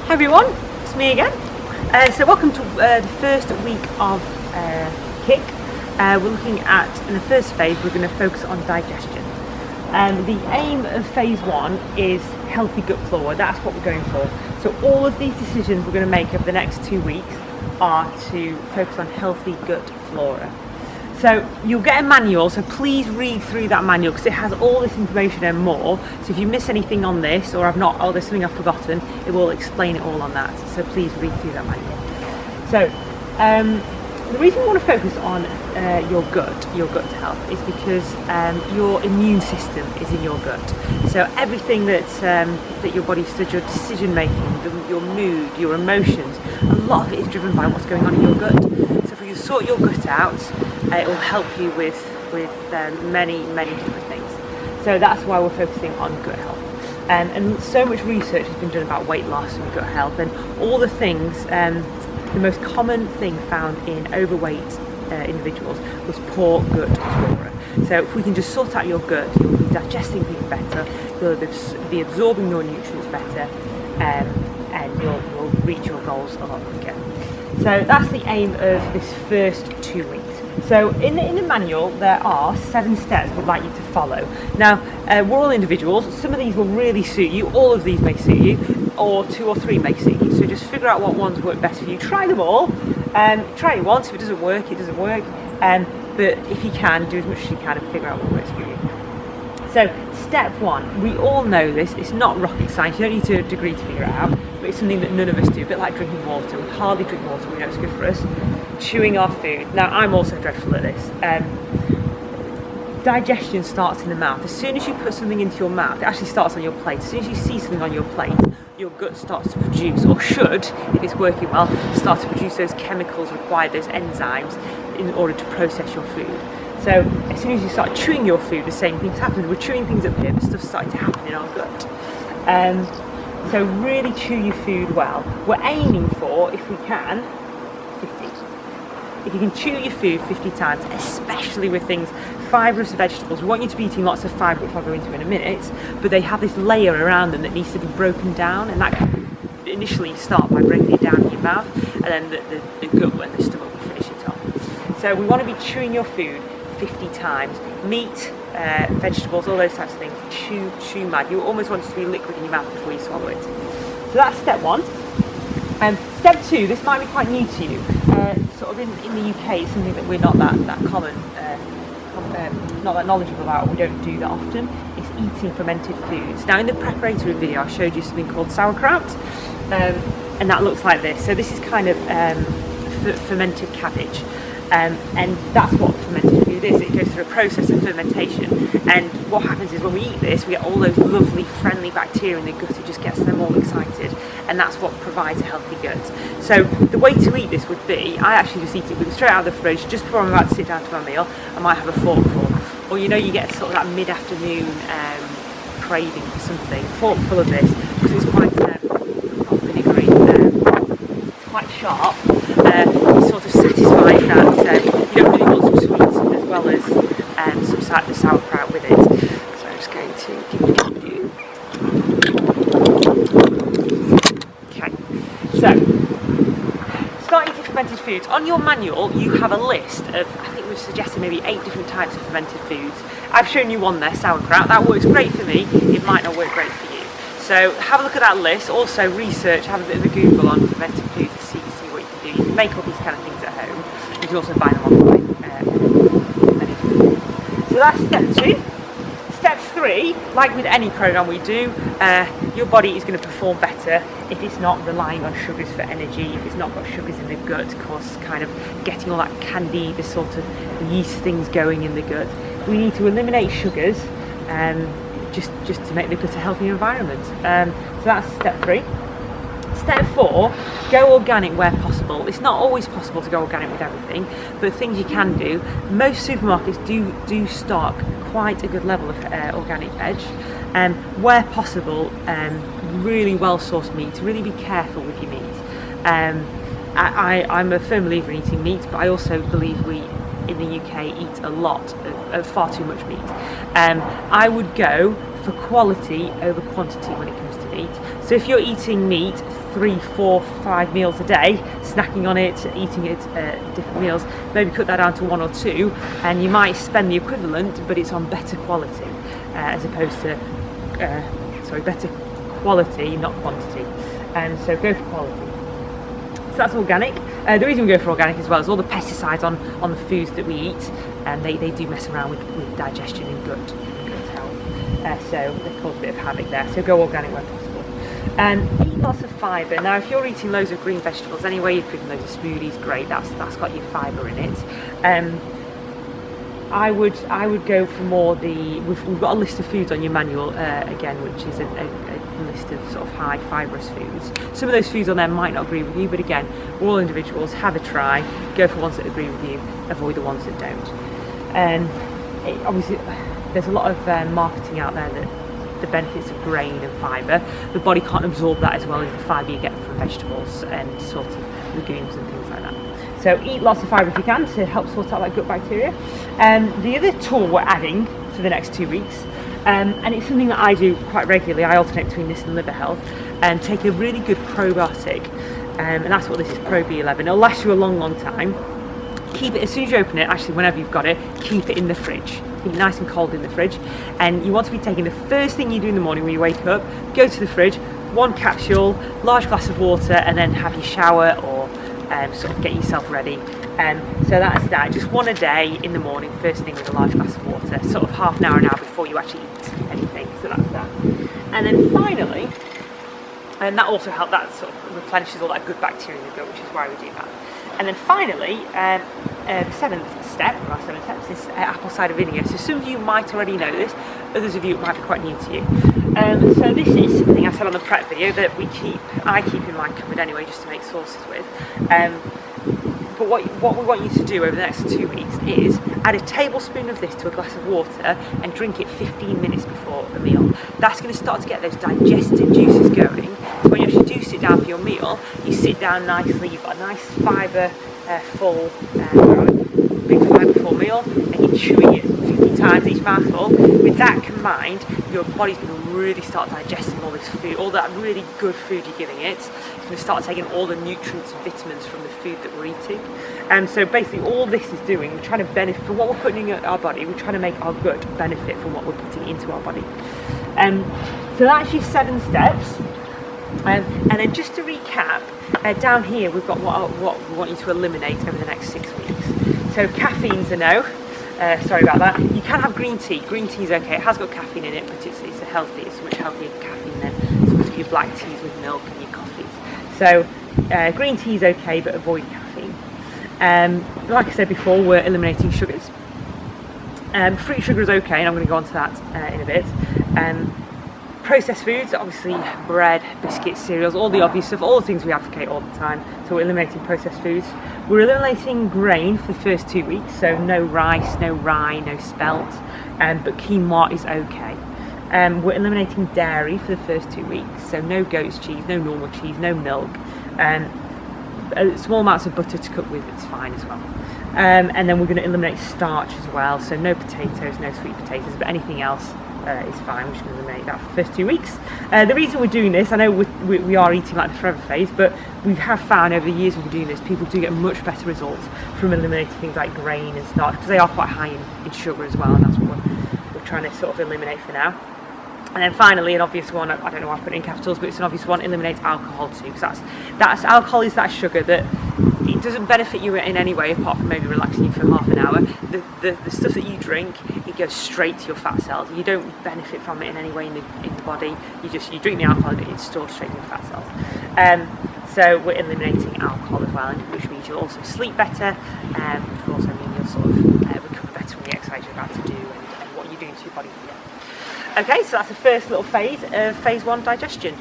Hi everyone, it's me again. So welcome to the first week of KIC. We're looking at, in the first phase, we're going to focus on digestion. The aim of phase 1 is healthy gut flora. That's what we're going for. So all of these decisions we're going to make over the next 2 weeks are to focus on healthy gut flora. So you'll get a manual, so please read through that manual because it has all this information and more. So if you miss anything on this, or there's something I've forgotten, it will explain it all on that. So please read through that manual. So the reason we want to focus on your gut health, is because your immune system is in your gut. So everything that your body does, your decision making, your mood, your emotions, a lot of it is driven by what's going on in your gut. So if you sort your gut out, it will help you with many different things. So that's why we're focusing on gut health. And so much research has been done about weight loss and gut health, and all the things. The most common thing found in overweight individuals was poor gut flora. So if we can just sort out your gut, you'll be digesting things better, you'll be absorbing your nutrients better, and you'll reach your goals a lot quicker. So that's the aim of this first 2 weeks. So in the manual there are 7 steps we'd like you to follow. Now we're all individuals, some of these will really suit you, all of these may suit you, or 2 or 3 may suit you. So just figure out what ones work best for you. Try them all. Try it once. If it doesn't work, it doesn't work. But if you can, do as much as you can and figure out what works for you. So step 1, we all know this. It's not rocket science. You don't need a degree to figure it out. But it's something that none of us do. A bit like drinking water. We hardly drink water. We know it's good for us. Chewing our food. Now I'm also dreadful at this. Digestion starts in the mouth. As soon as you put something into your mouth, it actually starts on your plate. As soon as you see something on your plate, your gut starts to produce, or should, if it's working well, start to produce those chemicals required, those enzymes, in order to process your food. So as soon as you start chewing your food, the same things happen. We're chewing things up here, but stuff's starting to happen in our gut. So really chew your food well. We're aiming for, if we can, 50. If you can chew your food 50 times, especially with things, fibrous vegetables, we want you to be eating lots of fibre, which I'll go into in a minute, but they have this layer around them that needs to be broken down, and that can initially start by breaking it down in your mouth, and then the gut and the stomach will finish it off. So we want to be chewing your food 50 times. Meat, vegetables, all those types of things, chew mad. You almost want it to be liquid in your mouth before you swallow it. So that's step 1. Step 2, this might be quite new to you. Sort of in the UK, it's something that we're not that common, not that knowledgeable about. We don't do that often. It's eating fermented foods. Now in the preparatory video I showed you something called sauerkraut, and that looks like this. So this is kind of fermented cabbage, and that's what fermented food is. It goes through a process of fermentation, and what happens is when we eat this, we get all those lovely friendly bacteria in the gut. It just gets them all excited, and that's what provides a healthy gut. So the way to eat this would be, I actually just eat it with it straight out of the fridge. Just before I'm about to sit down to my meal, I might have a forkful, or you get sort of that mid-afternoon craving for something, forkful of this, because it's quite not vinegary, it's quite sharp. It sort of satisfies that. You don't really want some sweets as well as the sauerkraut with it. So I'm just going to give you. Okay, so start eating fermented foods. On your manual you have a list of, I think we've suggested maybe 8 different types of fermented foods. I've shown you one there, sauerkraut. That works great for me, it might not work great for you. So have a look at that list. Also research, have a bit of a Google on fermented foods to see what you can do. You can make all these kind of things at home. You can also buy them online. So that's step 2. Step 3, like with any program we do, your body is going to perform better if it's not relying on sugars for energy, if it's not got sugars in the gut, of course, kind of getting all that candy, the sort of yeast things going in the gut. We need to eliminate sugars just to make the gut a healthy environment. So that's step 3. Step 4, go organic where possible. It's not always possible to go organic with everything, but things you can do. Most supermarkets do stock quite a good level of organic veg. Where possible, really well sourced meat. Really be careful with your meat. I'm a firm believer in eating meat, but I also believe we in the UK eat a lot of far too much meat. I would go for quality over quantity when it comes to meat. So if you're eating meat 3, 4, 5 meals a day, snacking on it, eating it at different meals, maybe cut that down to 1 or 2, and you might spend the equivalent, but it's on better quality, as opposed to, better quality, not quantity. And so go for quality. So that's organic. The reason we go for organic as well is all the pesticides on the foods that we eat, and they do mess around with digestion and gut health. So they cause a bit of havoc there. So go organic where possible. Eat lots of fibre. Now, if you're eating loads of green vegetables anyway, you're cooking loads of smoothies, great. That's got your fibre in it. I would go for more we've got a list of foods on your manual again, which is a list of sort of high fibrous foods. Some of those foods on there might not agree with you, but again, we're all individuals. Have a try, go for ones that agree with you, avoid the ones that don't. Obviously there's a lot of marketing out there that the benefits of grain and fibre, the body can't absorb that as well as the fibre you get from vegetables and sort of legumes and things like that. So eat lots of fibre if you can to help sort out that gut bacteria. The other tool we're adding for the next 2 weeks, and it's something that I do quite regularly, I alternate between this and liver health, and take a really good probiotic, and that's what this is, Pro B11. It'll last you a long time. Keep it, as soon as you open it, actually whenever you've got it, keep it in the fridge. Keep it nice and cold in the fridge, and you want to be taking the first thing you do in the morning when you wake up, go to the fridge, 1 capsule, large glass of water, and then have your shower or sort of get yourself ready. So that's that, just 1 a day in the morning, first thing with a large glass of water, sort of half an hour before you actually eat anything. So that's that. And then finally, and that also helps, that sort of replenishes all that good bacteria in the gut, which is why we do that. And then finally, the 7th step, or our 7 steps, is apple cider vinegar. So some of you might already know this, others of you it might be quite new to you. So this is something I said on the prep video that I keep in my cupboard anyway, just to make sauces with. But what we want you to do over the next 2 weeks is add a tablespoon of this to a glass of water and drink it 15 minutes before a meal. That's going to start to get those digestive juices going. So when you actually do sit down for your meal, you sit down nicely, you've got a nice fibre-full, big fibre-full meal, and you're chewing it 50 times each mouthful. With that combined, your body's going to really start digesting all this food, all that really good food you're giving it. It's going to start taking all the nutrients and vitamins from the food that we're eating. So basically all this is doing, we're trying to benefit from what we're putting in our body, we're trying to make our gut benefit from what we're putting into our body. So that's your 7 steps. And then just to recap, down here we've got what we want you to eliminate over the next 6 weeks. So caffeine's a no. Sorry about that. You can have green tea. Green tea is okay. It has got caffeine in it, but it's healthy. It's much healthier caffeine than sort of your black teas with milk and your coffees. So green tea is okay, but avoid caffeine. Like I said before, we're eliminating sugars. Fruit sugar is okay, and I'm going to go on to that in a bit. Processed foods, obviously bread, biscuits, cereals, all the obvious stuff, all the things we advocate all the time. So we're eliminating processed foods. We're eliminating grain for the first 2 weeks, so no rice, no rye, no spelt, but quinoa is okay. We're eliminating dairy for the first 2 weeks, so no goat's cheese, no normal cheese, no milk. Small amounts of butter to cook with, it's fine as well. And then we're going to eliminate starch as well, so no potatoes, no sweet potatoes, but anything else is fine. We're just going to eliminate that for the first 2 weeks. The reason we're doing this, I know we are eating like the forever phase, but we have found over the years we've been doing this, people do get much better results from eliminating things like grain and starch, because they are quite high in sugar as well, and that's what we're trying to sort of eliminate for now. And then finally, an obvious one, I don't know why I put it in capitals, but it's an obvious one, eliminate alcohol too, because that's alcohol is that sugar that it doesn't benefit you in any way apart from maybe relaxing you for half an hour. The stuff that you drink, it goes straight to your fat cells. You don't benefit from it in any way in the body. You drink the alcohol and it's stored straight in your fat cells. So we're eliminating alcohol as well, which means you'll also sleep better, which will also mean you'll sort of recover better from the exercise you're about to do and what you're doing to your body. Okay, so that's the first little phase of phase 1 digestion.